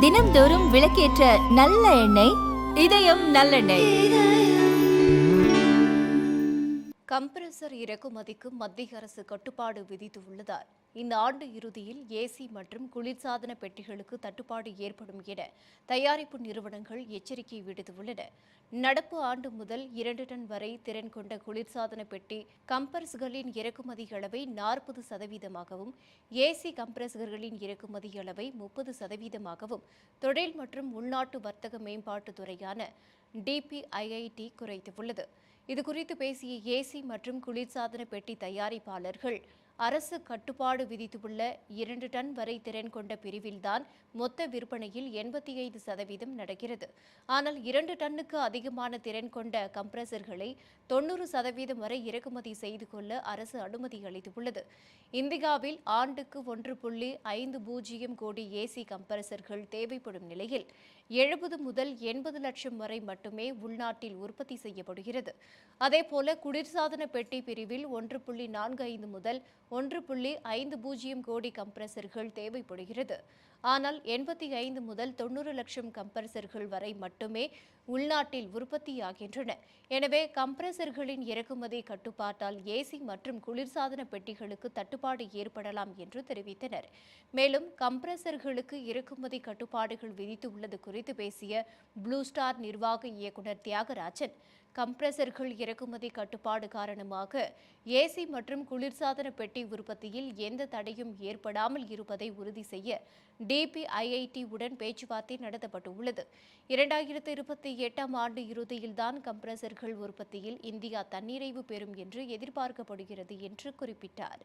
தினம்தோறும் விளக்கேற்ற நல்ல எண்ணெய் இதயம் நல்லெண்ணெய். கம்ப்ரசர் இறக்குமதிக்கு மத்திய அரசு கட்டுப்பாடு விதித்துள்ளதால் இந்த ஆண்டு இறுதியில் ஏசி மற்றும் குளிர்சாதன பெட்டிகளுக்கு தட்டுப்பாடு ஏற்படும் என தயாரிப்பு நிறுவனங்கள் எச்சரிக்கை விடுத்துள்ளன. நடப்பு ஆண்டு முதல் 2 டன் வரை திறன் கொண்ட குளிர்சாதன பெட்டி கம்ப்ரஸ்களின் இறக்குமதி அளவை 40%ஆகவும் ஏசி கம்ப்ரஸர்களின் இறக்குமதி அளவை 30%ஆகவும் தொழில் மற்றும் உள்நாட்டு வர்த்தக மேம்பாட்டுத் துறையான DPIIT குறைத்துள்ளது. இதுகுறித்து பேசிய ஏசி மற்றும் குளிர்சாதன பெட்டி தயாரிப்பாளர்கள், அரசு கட்டுப்பாடு விதித்துள்ள 2 டன் வரை திறன் கொண்ட பிரிவில்தான் மொத்த விற்பனையில் 85% நடக்கிறது. ஆனால் 2 டன்னுக்கு அதிகமான திறன் கொண்ட கம்ப்ரசர்களை 90% வரை இறக்குமதி செய்து கொள்ள அரசு அனுமதி அளித்துள்ளது. இந்தியாவில் ஆண்டுக்கு 1.50 கோடி ஏசி கம்ப்ரசர்கள் தேவைப்படும் நிலையில் 70 முதல் 80 லட்சம் வரை மட்டுமே உள்நாட்டில் உற்பத்தி செய்யப்படுகிறது. அதேபோல குளிர்சாதன பெட்டி பிரிவில் 1.45 முதல் 1.50 கோடி கம்ப்ரசர்கள் தேவைப்படுகிறது. ஆனால் 85 முதல் 90 லட்சம் கம்ப்ரசர்கள் வரை மட்டுமே உள்நாட்டில் உற்பத்தியாகின்றன. எனவே கம்ப்ரசர்களின் இறக்குமதி கட்டுப்பாட்டால் ஏசி மற்றும் குளிர்சாதன பெட்டிகளுக்கு தட்டுப்பாடு ஏற்படலாம் என்று தெரிவித்தனர். மேலும் கம்ப்ரசர்களுக்கு இறக்குமதி கட்டுப்பாடுகள் விதித்துள்ளது குறித்து பேசிய ப்ளூ ஸ்டார் நிர்வாக இயக்குநர் தியாகராஜன், கம்ப்ரசர்கள் இறக்குமதி கட்டுப்பாடு காரணமாக ஏசி மற்றும் குளிர்சாதன பெட்டி உற்பத்தியில் எந்த தடையும் ஏற்படாமல் இருப்பதை உறுதி செய்ய DPIIT உடன் பேச்சுவார்த்தை நடத்தப்பட்டுள்ளது. 2028ஆம் ஆண்டு இறுதியில்தான் கம்ப்ரசர்கள் உற்பத்தியில் இந்தியா தன்னிறைவு பெறும் என்று எதிர்பார்க்கப்படுகிறது என்று குறிப்பிட்டார்.